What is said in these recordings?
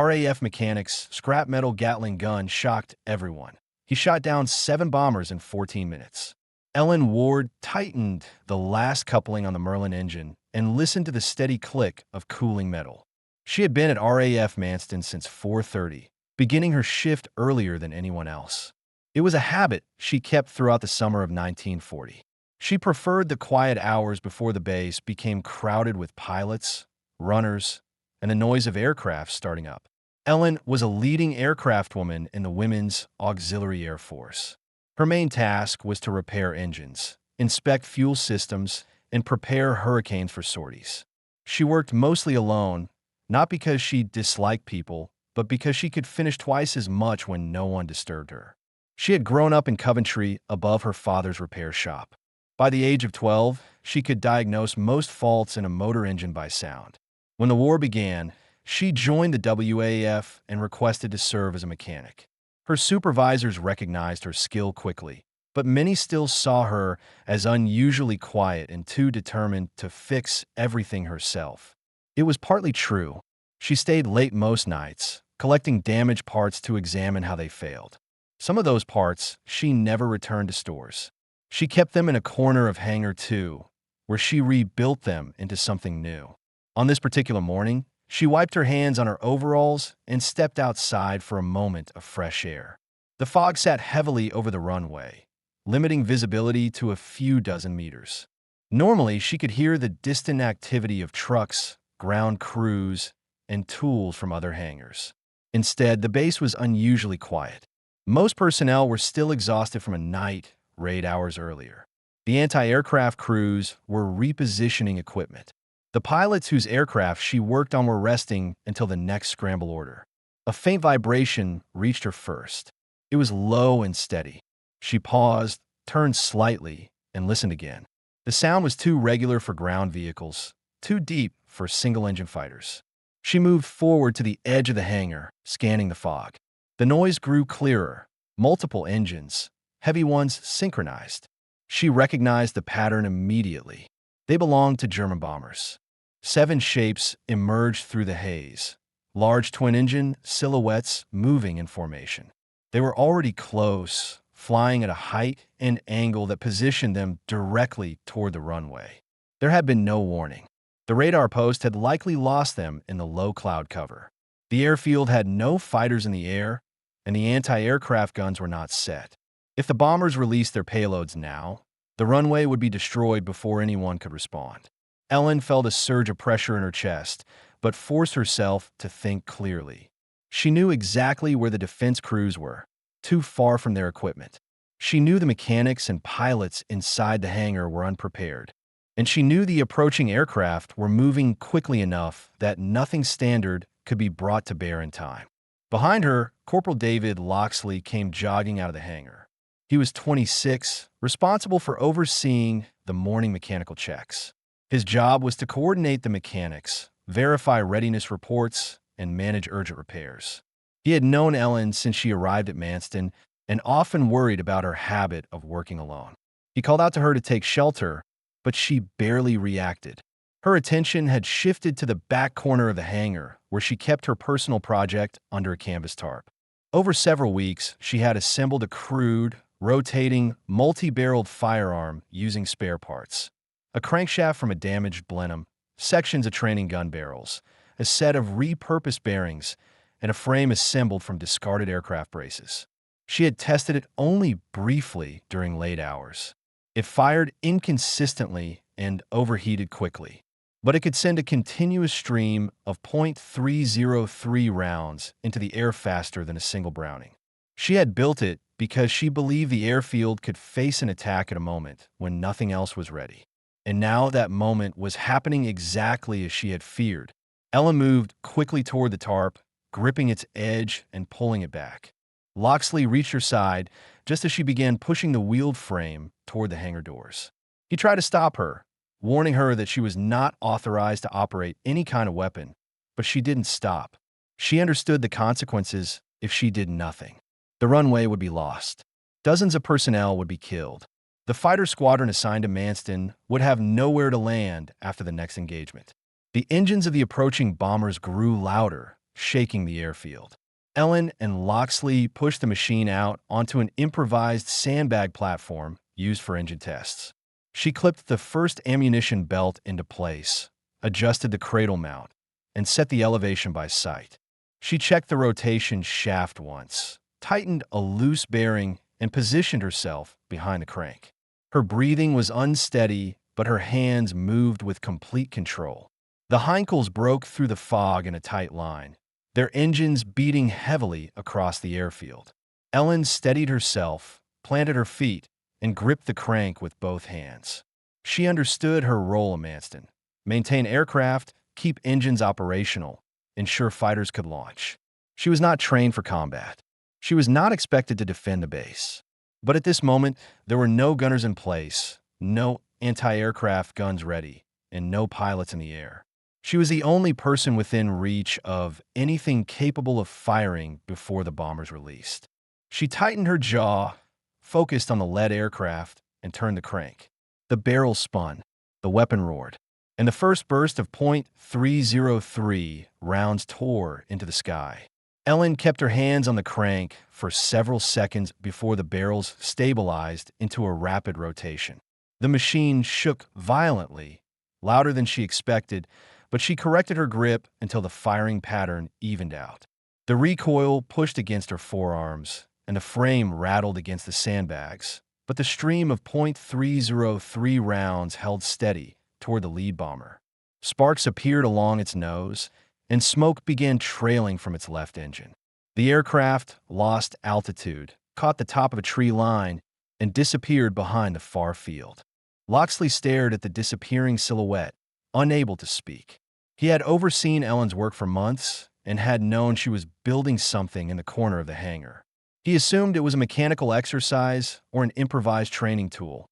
RAF mechanic's scrap metal Gatling gun shocked everyone. He shot down 7 bombers in 14 minutes. Ellen Ward tightened the last coupling on the Merlin engine and listened to the steady click of cooling metal. She had been at RAF Manston since 4:30, beginning her shift earlier than anyone else. It was a habit she kept throughout the summer of 1940. She preferred the quiet hours before the base became crowded with pilots, runners, and the noise of aircraft starting up. Ellen was a leading aircraft woman in the Women's Auxiliary Air Force. Her main task was to repair engines, inspect fuel systems, and prepare hurricanes for sorties. She worked mostly alone, not because she disliked people, but because she could finish twice as much when no one disturbed her. She had grown up in Coventry above her father's repair shop. By the age of 12, she could diagnose most faults in a motor engine by sound. When the war began, she joined the wwII and requested to serve as a mechanic. Her supervisors recognized her skill quickly, but many still saw her as unusually quiet and too determined to fix everything herself. It was partly true. She stayed late most nights, collecting damaged parts to examine how they failed. Some of those parts she never returned to stores. She kept them in a corner of Hangar 2, where she rebuilt them into something new. On this particular morning, she wiped her hands on her overalls and stepped outside for a moment of fresh air. The fog sat heavily over the runway, limiting visibility to a few dozen meters. Normally, she could hear the distant activity of trucks, ground crews, and tools from other hangars. Instead, the base was unusually quiet. Most personnel were still exhausted from a night raid hours earlier. The anti-aircraft crews were repositioning equipment. The pilots whose aircraft she worked on were resting until the next scramble order. A faint vibration reached her first. It was low and steady. She paused, turned slightly, and listened again. The sound was too regular for ground vehicles, too deep for single-engine fighters. She moved forward to the edge of the hangar, scanning the fog. The noise grew clearer. Multiple engines, heavy ones synchronized. She recognized the pattern immediately. They belonged to German bombers. 7 shapes emerged through the haze, large twin-engine silhouettes moving in formation. They were already close, flying at a height and angle that positioned them directly toward the runway. There had been no warning. The radar post had likely lost them in the low cloud cover. The airfield had no fighters in the air, and the anti-aircraft guns were not set. If the bombers released their payloads now, the runway would be destroyed before anyone could respond. Ellen felt a surge of pressure in her chest, but forced herself to think clearly. She knew exactly where the defense crews were, too far from their equipment. She knew the mechanics and pilots inside the hangar were unprepared, and she knew the approaching aircraft were moving quickly enough that nothing standard could be brought to bear in time. Behind her, Corporal David Loxley came jogging out of the hangar. He was 26, responsible for overseeing the morning mechanical checks. His job was to coordinate the mechanics, verify readiness reports, and manage urgent repairs. He had known Ellen since she arrived at Manston and often worried about her habit of working alone. He called out to her to take shelter, but she barely reacted. Her attention had shifted to the back corner of the hangar, where she kept her personal project under a canvas tarp. Over several weeks, she had assembled a crude, rotating, multi-barreled firearm using spare parts. A crankshaft from a damaged Blenheim, sections of training gun barrels, a set of repurposed bearings, and a frame assembled from discarded aircraft braces. She had tested it only briefly during late hours. It fired inconsistently and overheated quickly, but it could send a continuous stream of .303 rounds into the air faster than a single Browning. She had built it because she believed the airfield could face an attack at a moment when nothing else was ready. And now that moment was happening exactly as she had feared. Ellen moved quickly toward the tarp, gripping its edge and pulling it back. Loxley reached her side just as she began pushing the wheeled frame toward the hangar doors. He tried to stop her, warning her that she was not authorized to operate any kind of weapon, but she didn't stop. She understood the consequences if she did nothing. The runway would be lost. Dozens of personnel would be killed. The fighter squadron assigned to Manston would have nowhere to land after the next engagement. The engines of the approaching bombers grew louder, shaking the airfield. Ellen and Loxley pushed the machine out onto an improvised sandbag platform used for engine tests. She clipped the first ammunition belt into place, adjusted the cradle mount, and set the elevation by sight. She checked the rotation shaft once, tightened a loose bearing, and positioned herself behind the crank. Her breathing was unsteady, but her hands moved with complete control. The Heinkels broke through the fog in a tight line, their engines beating heavily across the airfield. Ellen steadied herself, planted her feet, and gripped the crank with both hands. She understood her role in Manston: maintain aircraft, keep engines operational, ensure fighters could launch. She was not trained for combat. She was not expected to defend the base. But at this moment, there were no gunners in place, no anti-aircraft guns ready, and no pilots in the air. She was the only person within reach of anything capable of firing before the bombers released. She tightened her jaw, focused on the lead aircraft, and turned the crank. The barrel spun, the weapon roared, and the first burst of .303 rounds tore into the sky. Ellen kept her hands on the crank for several seconds before the barrels stabilized into a rapid rotation. The machine shook violently, louder than she expected, but she corrected her grip until the firing pattern evened out. The recoil pushed against her forearms, and the frame rattled against the sandbags, but the stream of .303 rounds held steady toward the lead bomber. Sparks appeared along its nose, and smoke began trailing from its left engine. The aircraft lost altitude, caught the top of a tree line, and disappeared behind the far field. Loxley stared at the disappearing silhouette, unable to speak. He had overseen Ellen's work for months and had known she was building something in the corner of the hangar. He assumed it was a mechanical exercise or an improvised training tool,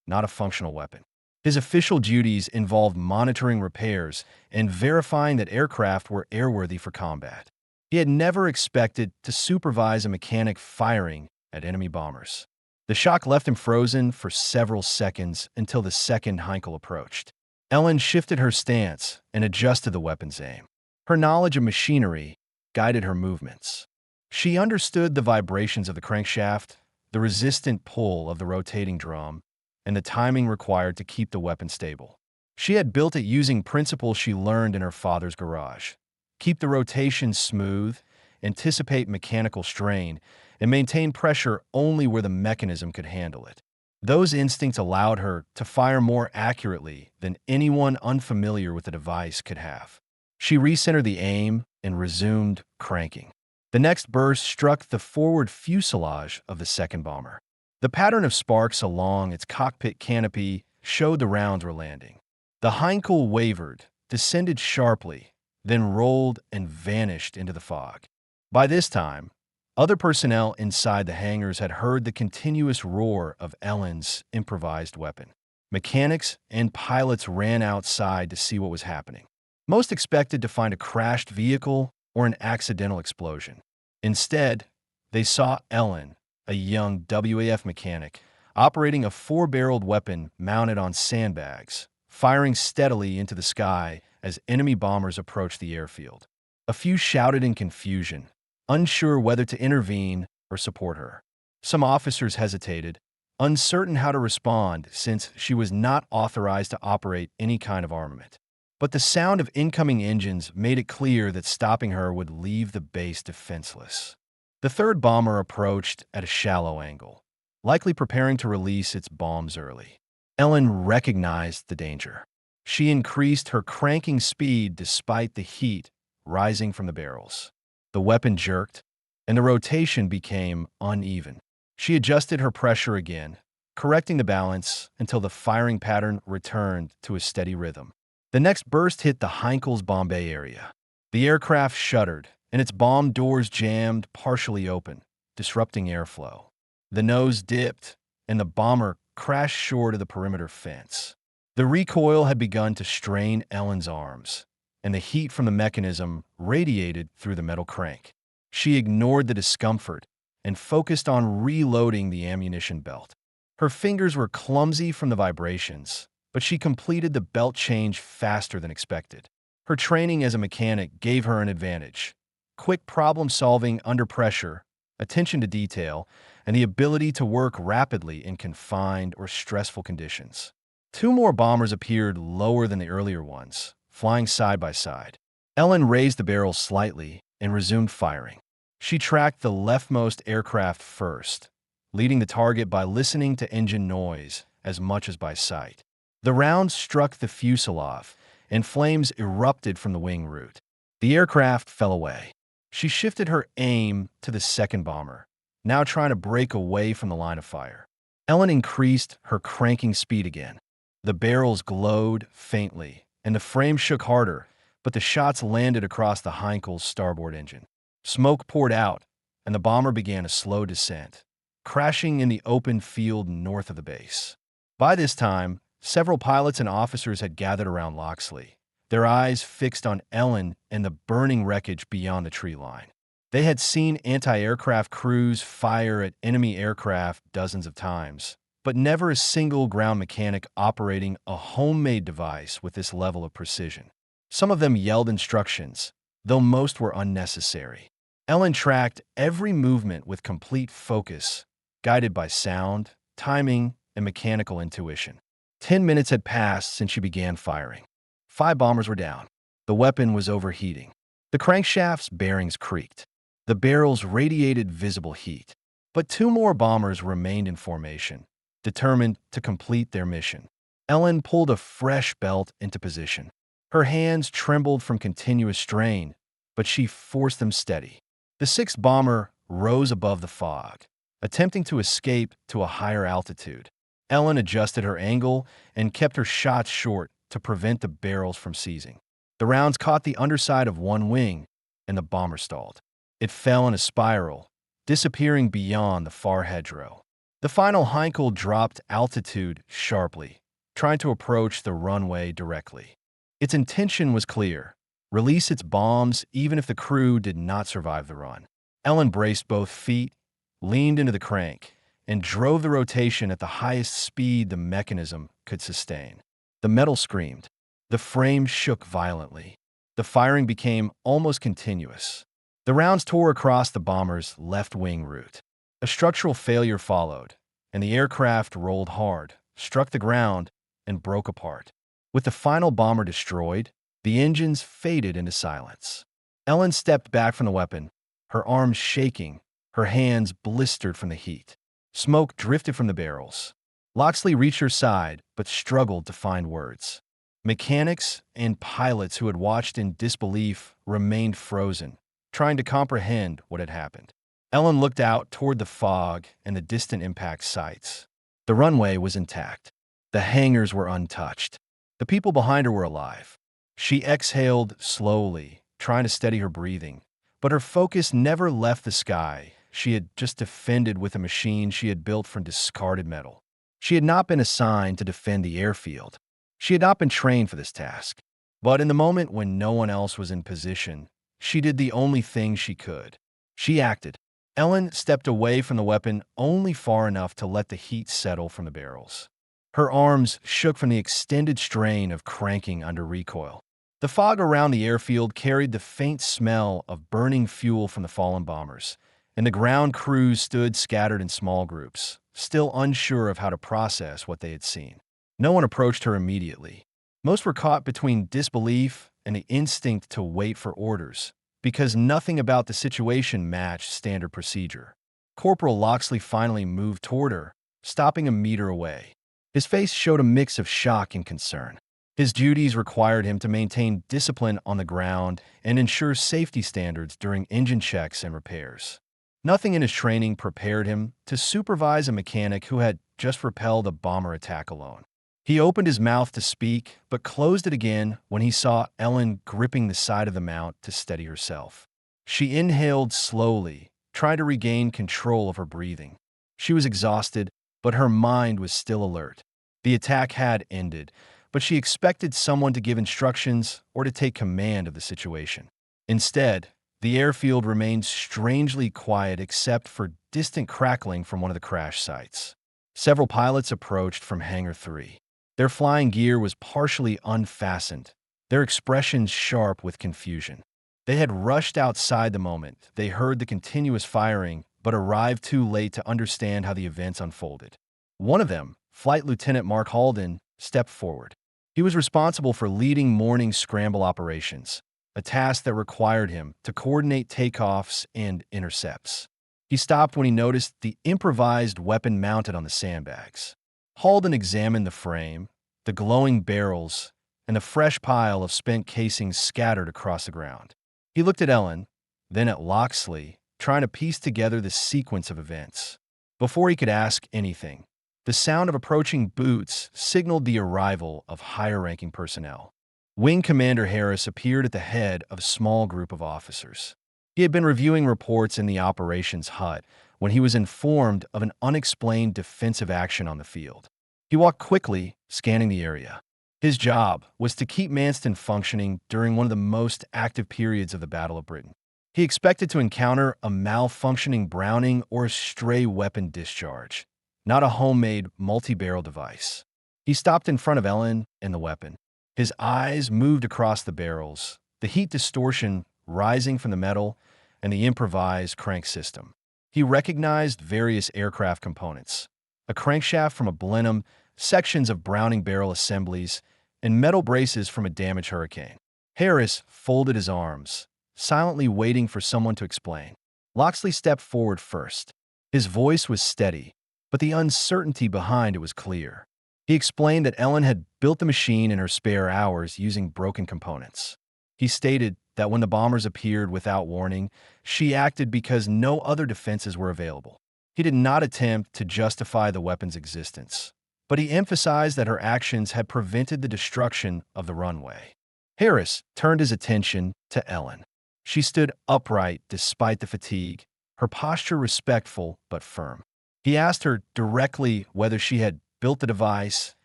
not a functional weapon. His official duties involved monitoring repairs and verifying that aircraft were airworthy for combat. He had never expected to supervise a mechanic firing at enemy bombers. The shock left him frozen for several seconds until the second Heinkel approached. Ellen shifted her stance and adjusted the weapon's aim. Her knowledge of machinery guided her movements. She understood the vibrations of the crankshaft, the resistant pull of the rotating drum, and the timing required to keep the weapon stable. She had built it using principles she learned in her father's garage: keep the rotation smooth, anticipate mechanical strain, and maintain pressure only where the mechanism could handle it. Those instincts allowed her to fire more accurately than anyone unfamiliar with the device could have. She recentered the aim and resumed cranking. The next burst struck the forward fuselage of the second bomber. The pattern of sparks along its cockpit canopy showed the rounds were landing. The Heinkel wavered, descended sharply, then rolled and vanished into the fog. By this time, other personnel inside the hangars had heard the continuous roar of Ellen's improvised weapon. Mechanics and pilots ran outside to see what was happening. Most expected to find a crashed vehicle or an accidental explosion. Instead, they saw Ellen, a young WAF mechanic, operating a four-barreled weapon mounted on sandbags, firing steadily into the sky as enemy bombers approached the airfield. A few shouted in confusion, unsure whether to intervene or support her. Some officers hesitated, uncertain how to respond since she was not authorized to operate any kind of armament. But the sound of incoming engines made it clear that stopping her would leave the base defenseless. The third bomber approached at a shallow angle, likely preparing to release its bombs early. Ellen recognized the danger. She increased her cranking speed despite the heat rising from the barrels. The weapon jerked, and the rotation became uneven. She adjusted her pressure again, correcting the balance until the firing pattern returned to a steady rhythm. The next burst hit the Heinkel's Bombay area. The aircraft shuddered, and its bomb doors jammed partially open, disrupting airflow. The nose dipped, and the bomber crashed short of the perimeter fence. The recoil had begun to strain Ellen's arms, and the heat from the mechanism radiated through the metal crank. She ignored the discomfort and focused on reloading the ammunition belt. Her fingers were clumsy from the vibrations, but she completed the belt change faster than expected. Her training as a mechanic gave her an advantage. quick problem-solving under pressure, attention to detail, and the ability to work rapidly in confined or stressful conditions. Two more bombers appeared lower than the earlier ones, flying side by side. Ellen raised the barrels slightly and resumed firing. She tracked the leftmost aircraft first, leading the target by listening to engine noise as much as by sight. The rounds struck the fuselage, and flames erupted from the wing root. The aircraft fell away. She shifted her aim to the second bomber, now trying to break away from the line of fire. Ellen increased her cranking speed again. The barrels glowed faintly, and the frame shook harder, but the shots landed across the Heinkel's starboard engine. Smoke poured out, and the bomber began a slow descent, crashing in the open field north of the base. By this time, several pilots and officers had gathered around Loxley, their eyes fixed on Ellen and the burning wreckage beyond the tree line. They had seen anti-aircraft crews fire at enemy aircraft dozens of times, but never a single ground mechanic operating a homemade device with this level of precision. Some of them yelled instructions, though most were unnecessary. Ellen tracked every movement with complete focus, guided by sound, timing, and mechanical intuition. 10 minutes had passed since she began firing. 5 bombers were down. The weapon was overheating. The crankshaft's bearings creaked. The barrels radiated visible heat. But 2 more bombers remained in formation, determined to complete their mission. Ellen pulled a fresh belt into position. Her hands trembled from continuous strain, but she forced them steady. The 6th bomber rose above the fog, attempting to escape to a higher altitude. Ellen adjusted her angle and kept her shots short to prevent the barrels from seizing. The rounds caught the underside of one wing, and the bomber stalled. It fell in a spiral, disappearing beyond the far hedgerow. The final Heinkel dropped altitude sharply, trying to approach the runway directly. Its intention was clear: release its bombs even if the crew did not survive the run. Ellen braced both feet, leaned into the crank, and drove the rotation at the highest speed the mechanism could sustain. The metal screamed. The frame shook violently. The firing became almost continuous. The rounds tore across the bomber's left wing root. A structural failure followed, and the aircraft rolled hard, struck the ground, and broke apart. With the final bomber destroyed, the engines faded into silence. Ellen stepped back from the weapon, her arms shaking, her hands blistered from the heat. Smoke drifted from the barrels. Loxley reached her side, but struggled to find words. Mechanics and pilots who had watched in disbelief remained frozen, trying to comprehend what had happened. Ellen looked out toward the fog and the distant impact sites. The runway was intact. The hangars were untouched. The people behind her were alive. She exhaled slowly, trying to steady her breathing, but her focus never left the sky she had just defended with a machine she had built from discarded metal. She had not been assigned to defend the airfield. She had not been trained for this task. But in the moment when no one else was in position, she did the only thing she could. She acted. Ellen stepped away from the weapon only far enough to let the heat settle from the barrels. Her arms shook from the extended strain of cranking under recoil. The fog around the airfield carried the faint smell of burning fuel from the fallen bombers, and the ground crews stood scattered in small groups, still unsure of how to process what they had seen. No one approached her immediately. Most were caught between disbelief and the instinct to wait for orders, because nothing about the situation matched standard procedure. Corporal Loxley finally moved toward her, stopping a meter away. His face showed a mix of shock and concern. His duties required him to maintain discipline on the ground and ensure safety standards during engine checks and repairs. Nothing in his training prepared him to supervise a mechanic who had just repelled a bomber attack alone. He opened his mouth to speak, but closed it again when he saw Ellen gripping the side of the mount to steady herself. She inhaled slowly, trying to regain control of her breathing. She was exhausted, but her mind was still alert. The attack had ended, but she expected someone to give instructions or to take command of the situation. Instead, the airfield remained strangely quiet except for distant crackling from one of the crash sites. Several pilots approached from Hangar 3. Their flying gear was partially unfastened, their expressions sharp with confusion. They had rushed outside the moment they heard the continuous firing, but arrived too late to understand how the events unfolded. One of them, Flight Lieutenant Mark Halden, stepped forward. He was responsible for leading morning scramble operations, a task that required him to coordinate takeoffs and intercepts. He stopped when he noticed the improvised weapon mounted on the sandbags. Halden examined the frame, the glowing barrels, and the fresh pile of spent casings scattered across the ground. He looked at Ellen, then at Locksley, trying to piece together the sequence of events. Before he could ask anything, the sound of approaching boots signaled the arrival of higher-ranking personnel. Wing Commander Harris appeared at the head of a small group of officers. He had been reviewing reports in the operations hut when he was informed of an unexplained defensive action on the field. He walked quickly, scanning the area. His job was to keep Manston functioning during one of the most active periods of the Battle of Britain. He expected to encounter a malfunctioning Browning or a stray weapon discharge, not a homemade multi-barrel device. He stopped in front of Ellen and the weapon. His eyes moved across the barrels, the heat distortion rising from the metal and the improvised crank system. He recognized various aircraft components, a crankshaft from a Blenheim, sections of Browning barrel assemblies, and metal braces from a damaged Hurricane. Harris folded his arms, silently waiting for someone to explain. Locksley stepped forward first. His voice was steady, but the uncertainty behind it was clear. He explained that Ellen had built the machine in her spare hours using broken components. He stated that when the bombers appeared without warning, she acted because no other defenses were available. He did not attempt to justify the weapon's existence, but he emphasized that her actions had prevented the destruction of the runway. Harris turned his attention to Ellen. She stood upright despite the fatigue, her posture respectful but firm. He asked her directly whether she had built the device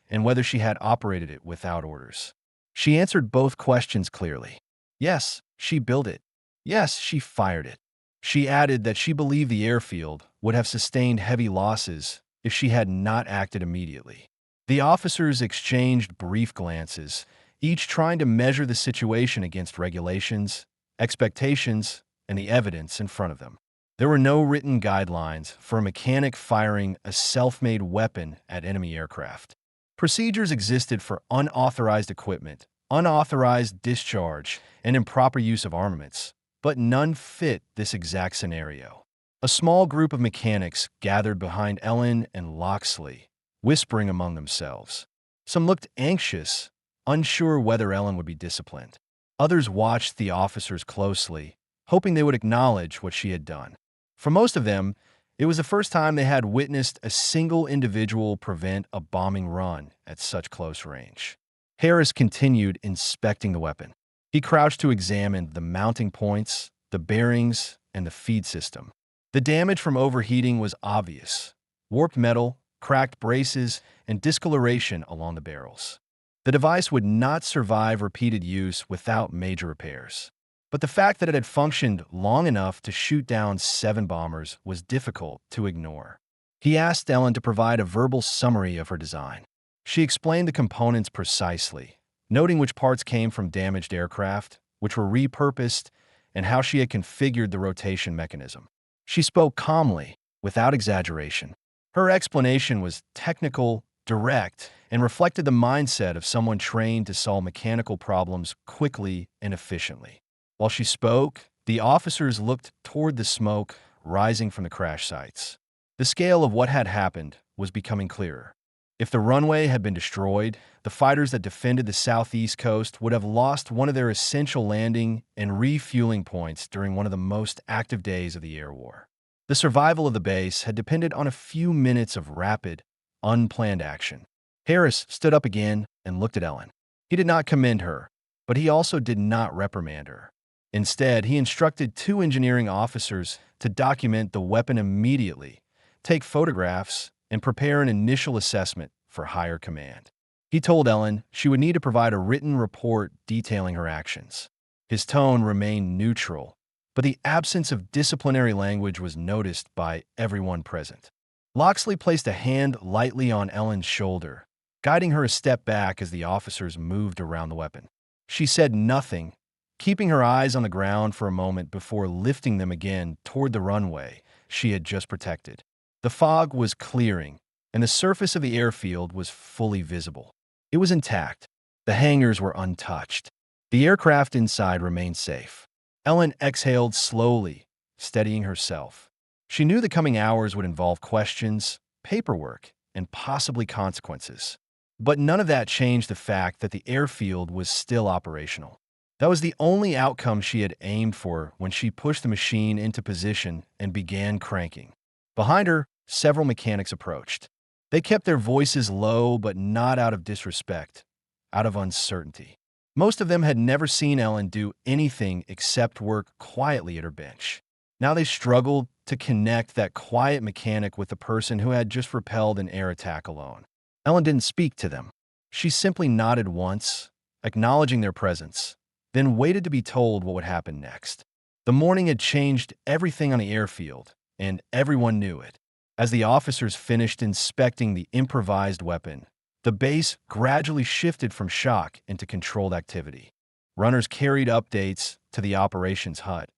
and whether she had operated it without orders. She answered both questions clearly. Yes, she built it. Yes, she fired it. She added that she believed the airfield would have sustained heavy losses if she had not acted immediately. The officers exchanged brief glances, each trying to measure the situation against regulations, expectations, and the evidence in front of them. There were no written guidelines for a mechanic firing a self-made weapon at enemy aircraft. Procedures existed for unauthorized equipment, unauthorized discharge, and improper use of armaments, but none fit this exact scenario. A small group of mechanics gathered behind Ellen and Locksley, whispering among themselves. Some looked anxious, unsure whether Ellen would be disciplined. Others watched the officers closely, hoping they would acknowledge what she had done. For most of them, it was the first time they had witnessed a single individual prevent a bombing run at such close range. Harris continued inspecting the weapon. He crouched to examine the mounting points, the bearings, and the feed system. The damage from overheating was obvious: warped metal, cracked braces, and discoloration along the barrels. The device would not survive repeated use without major repairs. But the fact that it had functioned long enough to shoot down 7 bombers was difficult to ignore. He asked Ellen to provide a verbal summary of her design. She explained the components precisely, noting which parts came from damaged aircraft, which were repurposed, and how she had configured the rotation mechanism. She spoke calmly, without exaggeration. Her explanation was technical, direct, and reflected the mindset of someone trained to solve mechanical problems quickly and efficiently. While she spoke, the officers looked toward the smoke rising from the crash sites. The scale of what had happened was becoming clearer. If the runway had been destroyed, the fighters that defended the southeast coast would have lost one of their essential landing and refueling points during one of the most active days of the air war. The survival of the base had depended on a few minutes of rapid, unplanned action. Harris stood up again and looked at Ellen. He did not commend her, but he also did not reprimand her. Instead, he instructed 2 engineering officers to document the weapon immediately, take photographs, and prepare an initial assessment for higher command. He told Ellen she would need to provide a written report detailing her actions. His tone remained neutral, but the absence of disciplinary language was noticed by everyone present. Locksley placed a hand lightly on Ellen's shoulder, guiding her a step back as the officers moved around the weapon. She said nothing, keeping her eyes on the ground for a moment before lifting them again toward the runway she had just protected. The fog was clearing, and the surface of the airfield was fully visible. It was intact. The hangars were untouched. The aircraft inside remained safe. Ellen exhaled slowly, steadying herself. She knew the coming hours would involve questions, paperwork, and possibly consequences. But none of that changed the fact that the airfield was still operational. That was the only outcome she had aimed for when she pushed the machine into position and began cranking. Behind her, several mechanics approached. They kept their voices low, but not out of disrespect, out of uncertainty. Most of them had never seen Ellen do anything except work quietly at her bench. Now they struggled to connect that quiet mechanic with the person who had just repelled an air attack alone. Ellen didn't speak to them. She simply nodded once, acknowledging their presence, then waited to be told what would happen next. The morning had changed everything on the airfield, and everyone knew it. As the officers finished inspecting the improvised weapon, the base gradually shifted from shock into controlled activity. Runners carried updates to the operations hut.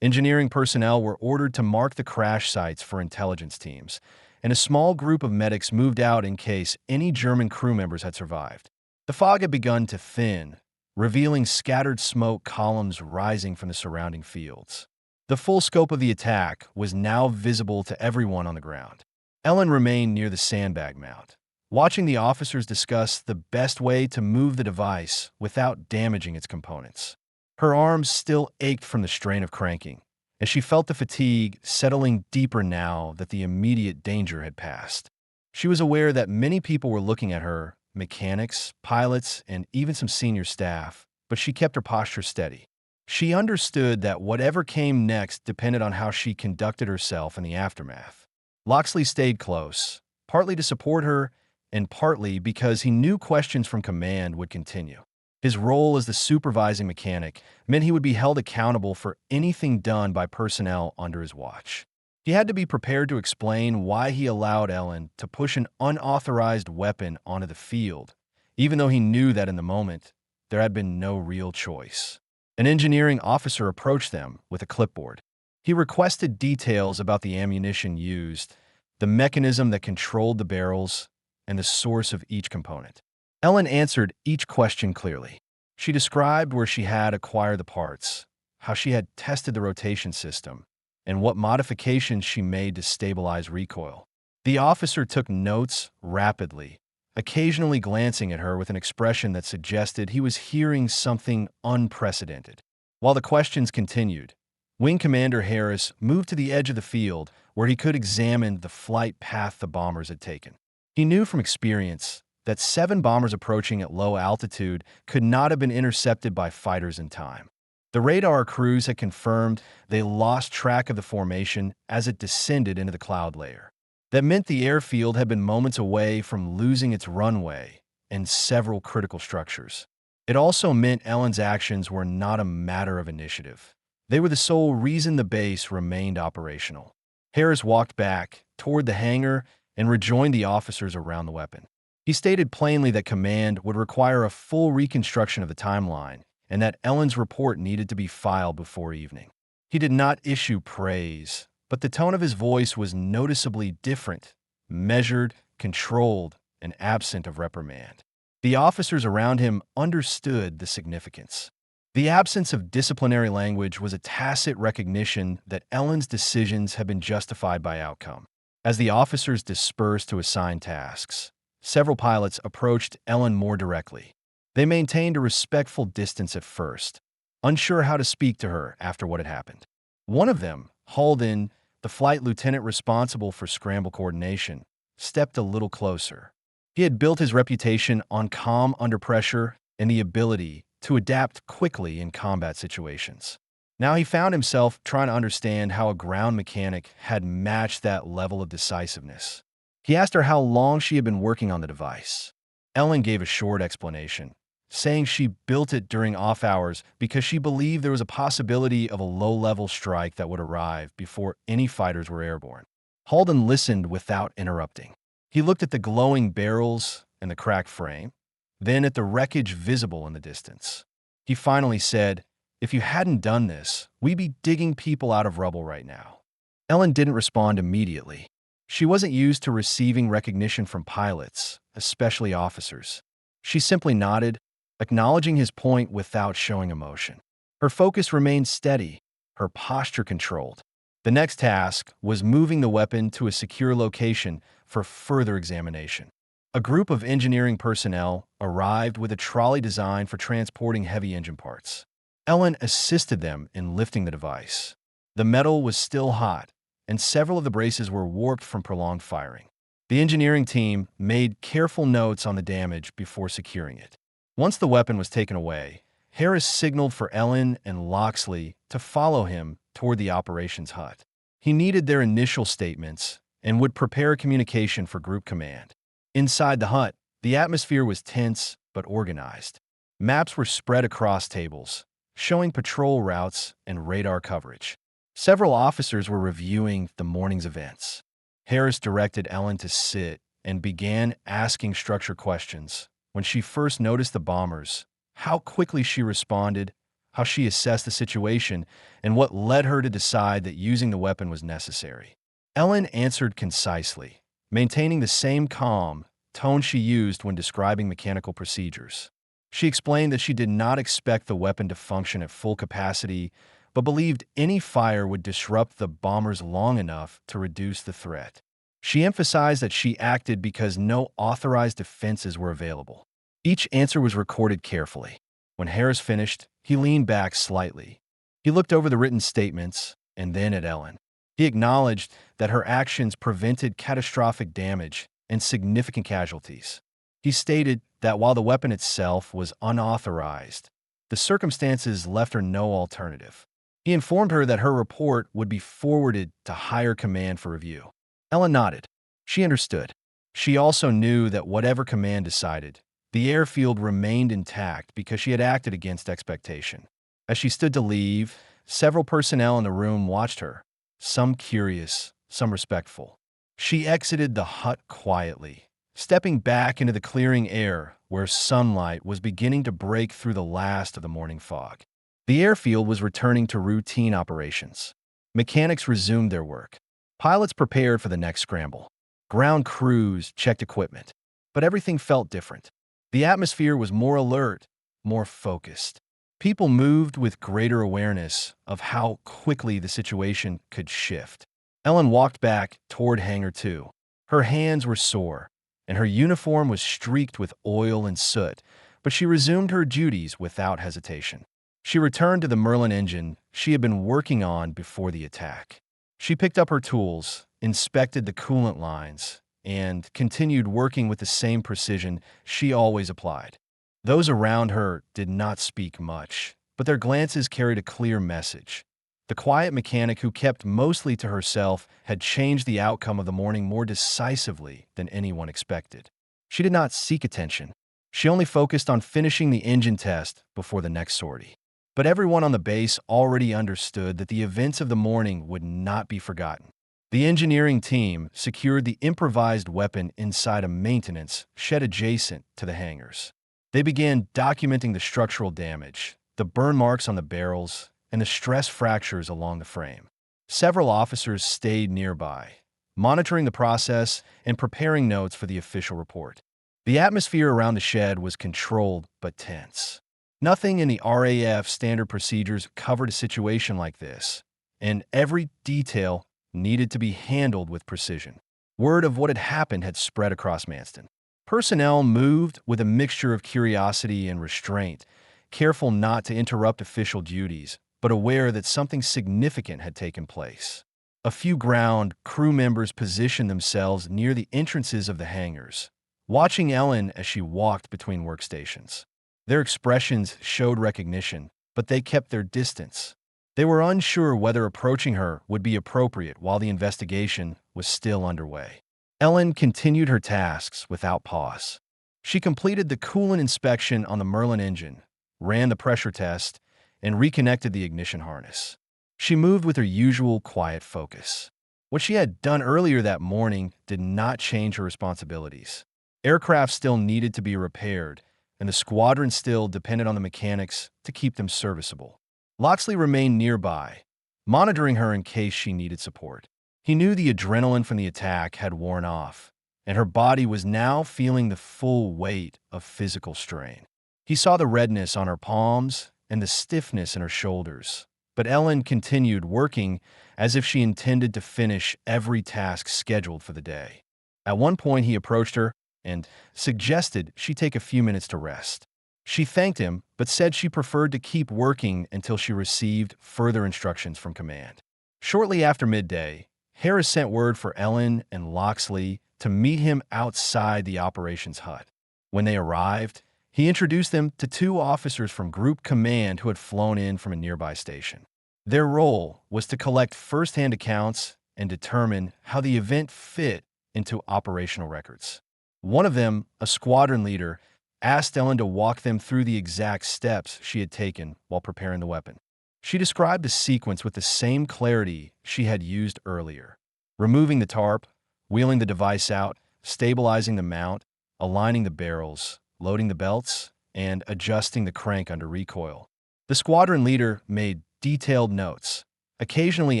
Engineering personnel were ordered to mark the crash sites for intelligence teams, and a small group of medics moved out in case any German crew members had survived. The fog had begun to thin, revealing scattered smoke columns rising from the surrounding fields. The full scope of the attack was now visible to everyone on the ground. Ellen remained near the sandbag mount, watching the officers discuss the best way to move the device without damaging its components. Her arms still ached from the strain of cranking, and she felt the fatigue settling deeper now that the immediate danger had passed. She was aware that many people were looking at her, mechanics, pilots, and even some senior staff, but she kept her posture steady. She understood that whatever came next depended on how she conducted herself in the aftermath. Loxley stayed close, partly to support her and partly because he knew questions from command would continue. His role as the supervising mechanic meant he would be held accountable for anything done by personnel under his watch. He had to be prepared to explain why he allowed Ellen to push an unauthorized weapon onto the field, even though he knew that in the moment, there had been no real choice. An engineering officer approached them with a clipboard. He requested details about the ammunition used, the mechanism that controlled the barrels, and the source of each component. Ellen answered each question clearly. She described where she had acquired the parts, how she had tested the rotation system, and what modifications she made to stabilize recoil. The officer took notes rapidly, occasionally glancing at her with an expression that suggested he was hearing something unprecedented. While the questions continued, Wing Commander Harris moved to the edge of the field where he could examine the flight path the bombers had taken. He knew from experience that 7 bombers approaching at low altitude could not have been intercepted by fighters in time. The radar crews had confirmed they lost track of the formation as it descended into the cloud layer. That meant the airfield had been moments away from losing its runway and several critical structures. It also meant Ellen's actions were not a matter of initiative. They were the sole reason the base remained operational. Harris walked back toward the hangar and rejoined the officers around the weapon. He stated plainly that command would require a full reconstruction of the timeline and that Ellen's report needed to be filed before evening. He did not issue praise, but the tone of his voice was noticeably different, measured, controlled, and absent of reprimand. The officers around him understood the significance. The absence of disciplinary language was a tacit recognition that Ellen's decisions had been justified by outcome. As the officers dispersed to assign tasks, several pilots approached Ellen more directly. They maintained a respectful distance at first, unsure how to speak to her after what had happened. One of them, Halden, the flight lieutenant responsible for scramble coordination, stepped a little closer. He had built his reputation on calm under pressure and the ability to adapt quickly in combat situations. Now he found himself trying to understand how a ground mechanic had matched that level of decisiveness. He asked her how long she had been working on the device. Ellen gave a short explanation, saying she built it during off hours because she believed there was a possibility of a low-level strike that would arrive before any fighters were airborne. Halden listened without interrupting. He looked at the glowing barrels and the cracked frame, then at the wreckage visible in the distance. He finally said, If you hadn't done this, we'd be digging people out of rubble right now." Ellen didn't respond immediately. She wasn't used to receiving recognition from pilots, especially officers. She simply nodded, acknowledging his point without showing emotion. Her focus remained steady, her posture controlled. The next task was moving the weapon to a secure location for further examination. A group of engineering personnel arrived with a trolley designed for transporting heavy engine parts. Ellen assisted them in lifting the device. The metal was still hot, and several of the braces were warped from prolonged firing. The engineering team made careful notes on the damage before securing it. Once the weapon was taken away, Harris signaled for Ellen and Loxley to follow him toward the operations hut. He needed their initial statements and would prepare communication for group command. Inside the hut, the atmosphere was tense but organized. Maps were spread across tables, showing patrol routes and radar coverage. Several officers were reviewing the morning's events. Harris directed Ellen to sit and began asking structure questions. When she first noticed the bombers, how quickly she responded, how she assessed the situation, and what led her to decide that using the weapon was necessary. Ellen answered concisely, maintaining the same calm tone she used when describing mechanical procedures. She explained that she did not expect the weapon to function at full capacity, but believed any fire would disrupt the bombers long enough to reduce the threat. She emphasized that she acted because no authorized defenses were available. Each answer was recorded carefully. When Harris finished, he leaned back slightly. He looked over the written statements and then at Ellen. He acknowledged that her actions prevented catastrophic damage and significant casualties. He stated that while the weapon itself was unauthorized, the circumstances left her no alternative. He informed her that her report would be forwarded to higher command for review. Ellen nodded. She understood. She also knew that whatever command decided, the airfield remained intact because she had acted against expectation. As she stood to leave, several personnel in the room watched her, some curious, some respectful. She exited the hut quietly, stepping back into the clearing air where sunlight was beginning to break through the last of the morning fog. The airfield was returning to routine operations. Mechanics resumed their work. Pilots prepared for the next scramble. Ground crews checked equipment. But everything felt different. The atmosphere was more alert, more focused. People moved with greater awareness of how quickly the situation could shift. Ellen walked back toward Hangar 2. Her hands were sore, and her uniform was streaked with oil and soot, but she resumed her duties without hesitation. She returned to the Merlin engine she had been working on before the attack. She picked up her tools, inspected the coolant lines, and continued working with the same precision she always applied. Those around her did not speak much, but their glances carried a clear message. The quiet mechanic who kept mostly to herself had changed the outcome of the morning more decisively than anyone expected. She did not seek attention. She only focused on finishing the engine test before the next sortie. But everyone on the base already understood that the events of the morning would not be forgotten. The engineering team secured the improvised weapon inside a maintenance shed adjacent to the hangars. They began documenting the structural damage, the burn marks on the barrels, and the stress fractures along the frame. Several officers stayed nearby, monitoring the process and preparing notes for the official report. The atmosphere around the shed was controlled but tense. Nothing in the RAF standard procedures covered a situation like this, and every detail needed to be handled with precision. Word of what had happened had spread across Manston. Personnel moved with a mixture of curiosity and restraint, careful not to interrupt official duties, but aware that something significant had taken place. A few ground crew members positioned themselves near the entrances of the hangars, watching Ellen as she walked between workstations. Their expressions showed recognition, but they kept their distance. They were unsure whether approaching her would be appropriate while the investigation was still underway. Ellen continued her tasks without pause. She completed the coolant inspection on the Merlin engine, ran the pressure test, and reconnected the ignition harness. She moved with her usual quiet focus. What she had done earlier that morning did not change her responsibilities. Aircraft still needed to be repaired, and the squadron still depended on the mechanics to keep them serviceable. Loxley remained nearby, monitoring her in case she needed support. He knew the adrenaline from the attack had worn off, and her body was now feeling the full weight of physical strain. He saw the redness on her palms and the stiffness in her shoulders, but Ellen continued working as if she intended to finish every task scheduled for the day. At one point, he approached her and suggested she take a few minutes to rest. She thanked him, but said she preferred to keep working until she received further instructions from command. Shortly after midday, Harris sent word for Ellen and Loxley to meet him outside the operations hut. When they arrived, he introduced them to two officers from Group Command who had flown in from a nearby station. Their role was to collect first-hand accounts and determine how the event fit into operational records. One of them, a squadron leader, asked Ellen to walk them through the exact steps she had taken while preparing the weapon. She described the sequence with the same clarity she had used earlier: removing the tarp, wheeling the device out, stabilizing the mount, aligning the barrels, loading the belts, and adjusting the crank under recoil. The squadron leader made detailed notes, occasionally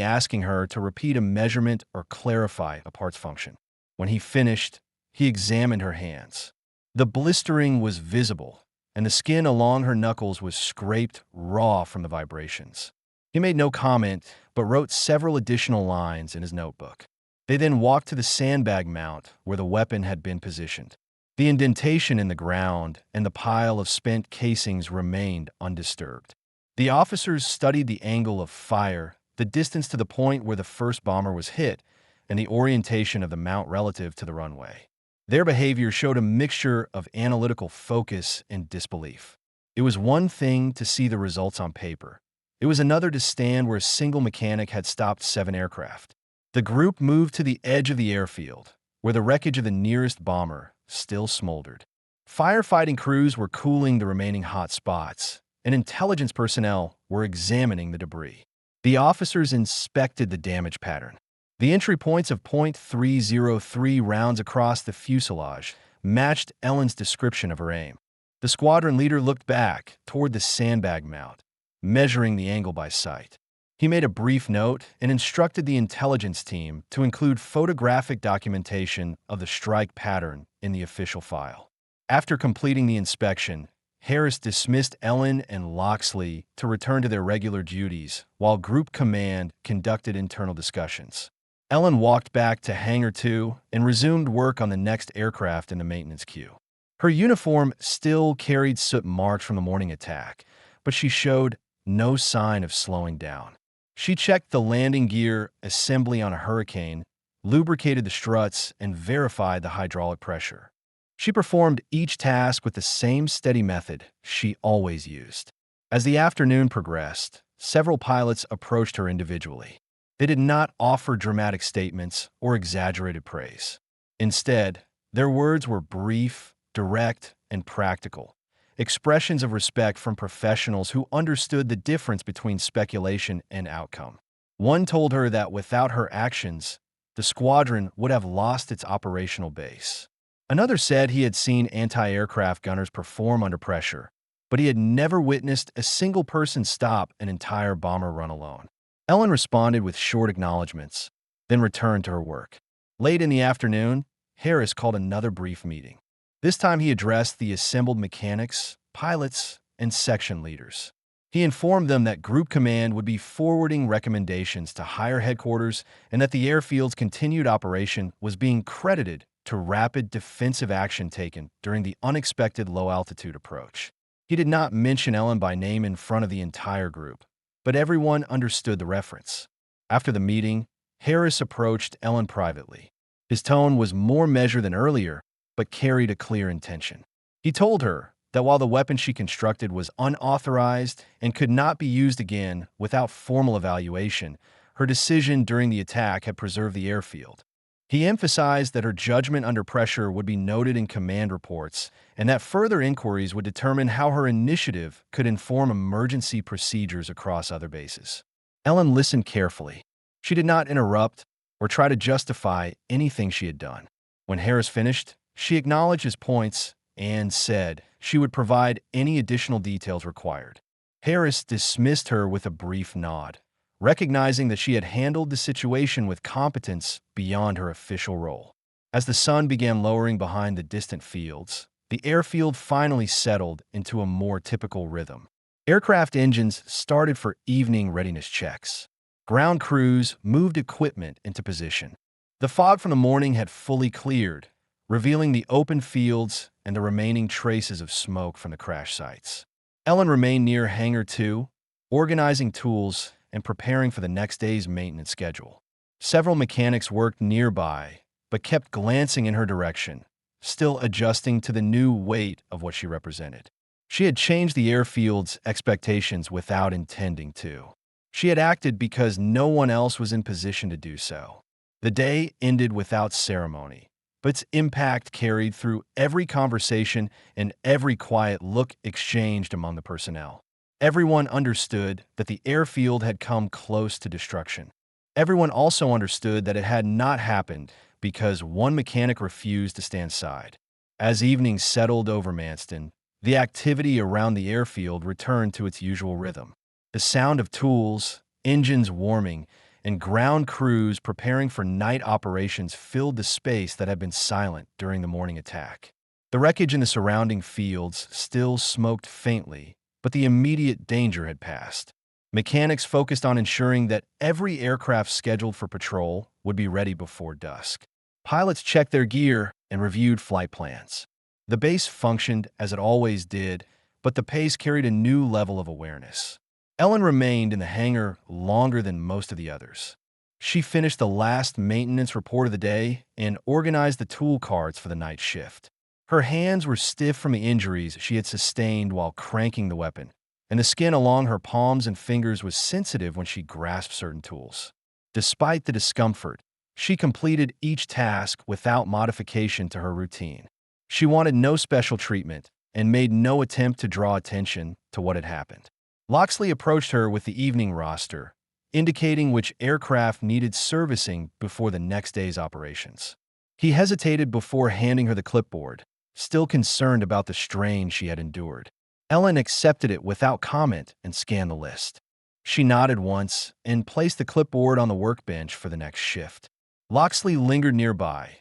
asking her to repeat a measurement or clarify a part's function. When he finished, he examined her hands. The blistering was visible, and the skin along her knuckles was scraped raw from the vibrations. He made no comment, but wrote several additional lines in his notebook. They then walked to the sandbag mount where the weapon had been positioned. The indentation in the ground and the pile of spent casings remained undisturbed. The officers studied the angle of fire, the distance to the point where the first bomber was hit, and the orientation of the mount relative to the runway. Their behavior showed a mixture of analytical focus and disbelief. It was one thing to see the results on paper. It was another to stand where a single mechanic had stopped 7 aircraft. The group moved to the edge of the airfield, where the wreckage of the nearest bomber still smoldered. Firefighting crews were cooling the remaining hot spots, and intelligence personnel were examining the debris. The officers inspected the damage pattern. The entry points of .303 rounds across the fuselage matched Ellen's description of her aim. The squadron leader looked back toward the sandbag mount, measuring the angle by sight. He made a brief note and instructed the intelligence team to include photographic documentation of the strike pattern in the official file. After completing the inspection, Harris dismissed Ellen and Loxley to return to their regular duties while Group Command conducted internal discussions. Ellen walked back to Hangar 2 and resumed work on the next aircraft in the maintenance queue. Her uniform still carried soot marks from the morning attack, but she showed no sign of slowing down. She checked the landing gear assembly on a Hurricane, lubricated the struts, and verified the hydraulic pressure. She performed each task with the same steady method she always used. As the afternoon progressed, several pilots approached her individually. They did not offer dramatic statements or exaggerated praise. Instead, their words were brief, direct, and practical, expressions of respect from professionals who understood the difference between speculation and outcome. One told her that without her actions, the squadron would have lost its operational base. Another said he had seen anti-aircraft gunners perform under pressure, but he had never witnessed a single person stop an entire bomber run alone. Ellen responded with short acknowledgments, then returned to her work. Late in the afternoon, Harris called another brief meeting. This time he addressed the assembled mechanics, pilots, and section leaders. He informed them that Group Command would be forwarding recommendations to higher headquarters and that the airfield's continued operation was being credited to rapid defensive action taken during the unexpected low-altitude approach. He did not mention Ellen by name in front of the entire group, but everyone understood the reference. After the meeting, Harris approached Ellen privately. His tone was more measured than earlier, but carried a clear intention. He told her that while the weapon she constructed was unauthorized and could not be used again without formal evaluation, her decision during the attack had preserved the airfield. He emphasized that her judgment under pressure would be noted in command reports and that further inquiries would determine how her initiative could inform emergency procedures across other bases. Ellen listened carefully. She did not interrupt or try to justify anything she had done. When Harris finished, she acknowledged his points and said she would provide any additional details required. Harris dismissed her with a brief nod, recognizing that she had handled the situation with competence beyond her official role. As the sun began lowering behind the distant fields, the airfield finally settled into a more typical rhythm. Aircraft engines started for evening readiness checks. Ground crews moved equipment into position. The fog from the morning had fully cleared, revealing the open fields and the remaining traces of smoke from the crash sites. Ellen remained near Hangar 2, organizing tools and preparing for the next day's maintenance schedule. Several mechanics worked nearby, but kept glancing in her direction, still adjusting to the new weight of what she represented. She had changed the airfield's expectations without intending to. She had acted because no one else was in position to do so. The day ended without ceremony, but its impact carried through every conversation and every quiet look exchanged among the personnel. Everyone understood that the airfield had come close to destruction. Everyone also understood that it had not happened because one mechanic refused to stand aside. As evening settled over Manston, the activity around the airfield returned to its usual rhythm. The sound of tools, engines warming, and ground crews preparing for night operations filled the space that had been silent during the morning attack. The wreckage in the surrounding fields still smoked faintly, but the immediate danger had passed. Mechanics focused on ensuring that every aircraft scheduled for patrol would be ready before dusk. Pilots checked their gear and reviewed flight plans. The base functioned as it always did, but the pace carried a new level of awareness. Ellen remained in the hangar longer than most of the others. She finished the last maintenance report of the day and organized the tool carts for the night shift. Her hands were stiff from the injuries she had sustained while cranking the weapon, and the skin along her palms and fingers was sensitive when she grasped certain tools. Despite the discomfort, she completed each task without modification to her routine. She wanted no special treatment and made no attempt to draw attention to what had happened. Loxley approached her with the evening roster, indicating which aircraft needed servicing before the next day's operations. He hesitated before handing her the clipboard, still concerned about the strain she had endured. Ellen accepted it without comment and scanned the list. She nodded once and placed the clipboard on the workbench for the next shift. Loxley lingered nearby,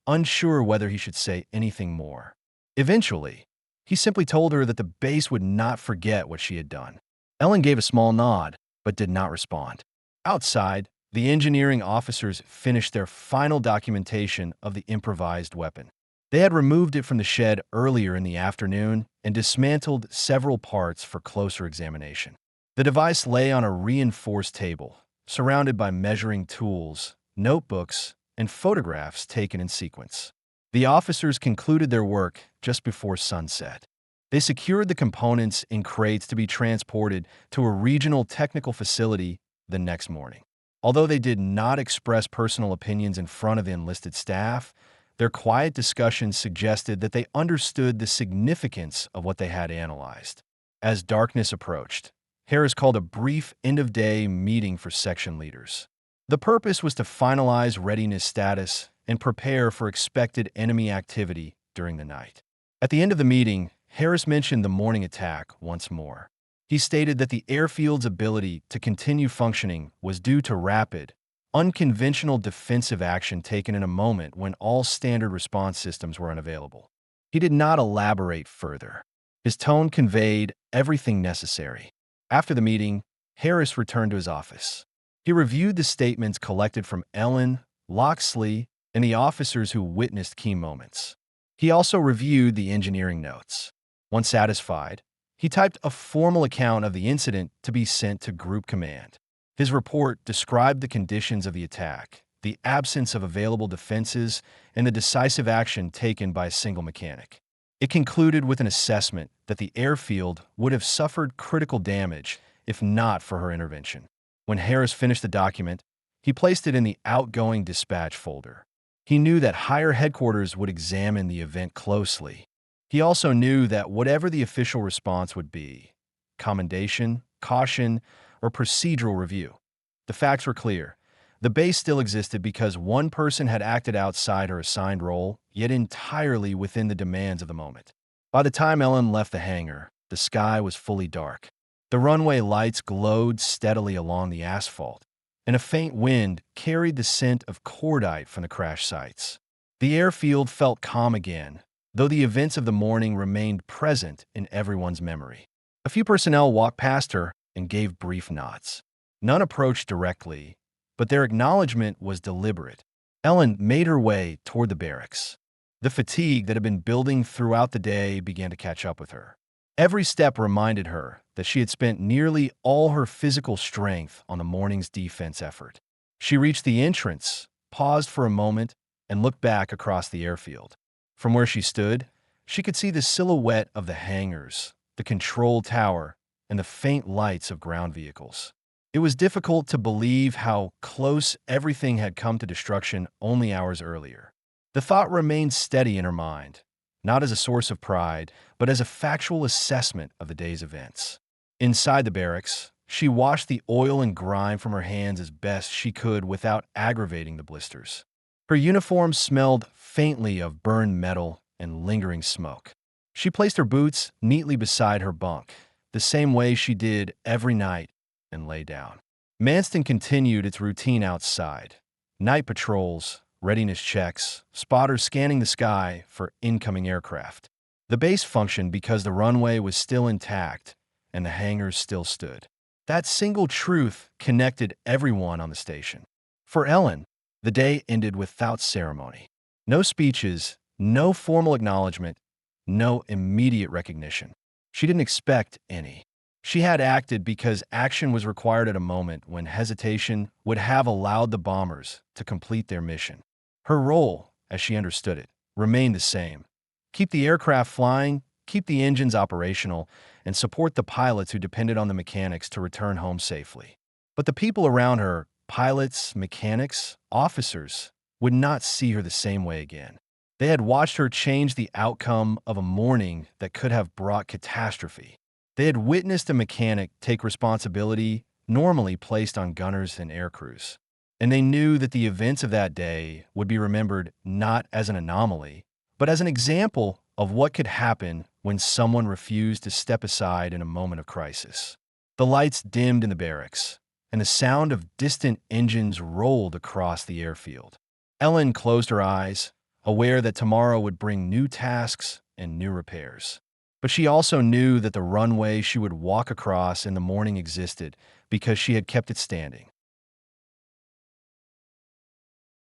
unsure whether he should say anything more. Eventually, he simply told her that the base would not forget what she had done. Ellen gave a small nod, but did not respond. Outside, the engineering officers finished their final documentation of the improvised weapon. They had removed it from the shed earlier in the afternoon and dismantled several parts for closer examination. The device lay on a reinforced table, surrounded by measuring tools, notebooks, and photographs taken in sequence. The officers concluded their work just before sunset. They secured the components in crates to be transported to a regional technical facility the next morning. Although they did not express personal opinions in front of the enlisted staff, their quiet discussions suggested that they understood the significance of what they had analyzed. As darkness approached, Harris called a brief end-of-day meeting for section leaders. The purpose was to finalize readiness status and prepare for expected enemy activity during the night. At the end of the meeting, Harris mentioned the morning attack once more. He stated that the airfield's ability to continue functioning was due to rapid, unconventional defensive action taken in a moment when all standard response systems were unavailable. He did not elaborate further. His tone conveyed everything necessary. After the meeting, Harris returned to his office. He reviewed the statements collected from Ellen, Loxley, and the officers who witnessed key moments. He also reviewed the engineering notes. Once satisfied, he typed a formal account of the incident to be sent to Group Command. His report described the conditions of the attack, the absence of available defenses, and the decisive action taken by a single mechanic. It concluded with an assessment that the airfield would have suffered critical damage if not for her intervention. When Harris finished the document, he placed it in the outgoing dispatch folder. He knew that higher headquarters would examine the event closely. He also knew that whatever the official response would be, commendation, caution, or procedural review, the facts were clear. The base still existed because one person had acted outside her assigned role, yet entirely within the demands of the moment. By the time Ellen left the hangar, the sky was fully dark. The runway lights glowed steadily along the asphalt, and a faint wind carried the scent of cordite from the crash sites. The airfield felt calm again, though the events of the morning remained present in everyone's memory. A few personnel walked past her and gave brief nods. None approached directly, but their acknowledgement was deliberate. Ellen made her way toward the barracks. The fatigue that had been building throughout the day began to catch up with her. Every step reminded her that she had spent nearly all her physical strength on the morning's defense effort. She reached the entrance, paused for a moment, and looked back across the airfield. From where she stood, she could see the silhouette of the hangars, the control tower, and the faint lights of ground vehicles. It was difficult to believe how close everything had come to destruction only hours earlier. The thought remained steady in her mind, not as a source of pride, but as a factual assessment of the day's events. Inside the barracks, she washed the oil and grime from her hands as best she could without aggravating the blisters. Her uniform smelled faintly of burned metal and lingering smoke. She placed her boots neatly beside her bunk, the same way she did every night, and lay down. Manston continued its routine outside. Night patrols, readiness checks, spotters scanning the sky for incoming aircraft. The base functioned because the runway was still intact and the hangars still stood. That single truth connected everyone on the station. For Ellen, the day ended without ceremony. No speeches, no formal acknowledgement, no immediate recognition. She didn't expect any. She had acted because action was required at a moment when hesitation would have allowed the bombers to complete their mission. Her role, as she understood it, remained the same. Keep the aircraft flying, keep the engines operational, and support the pilots who depended on the mechanics to return home safely. But the people around her, pilots, mechanics, officers, would not see her the same way again. They had watched her change the outcome of a morning that could have brought catastrophe. They had witnessed a mechanic take responsibility normally placed on gunners and air crews. And they knew that the events of that day would be remembered not as an anomaly, but as an example of what could happen when someone refused to step aside in a moment of crisis. The lights dimmed in the barracks, and the sound of distant engines rolled across the airfield. Ellen closed her eyes, aware that tomorrow would bring new tasks and new repairs. But she also knew that the runway she would walk across in the morning existed because she had kept it standing.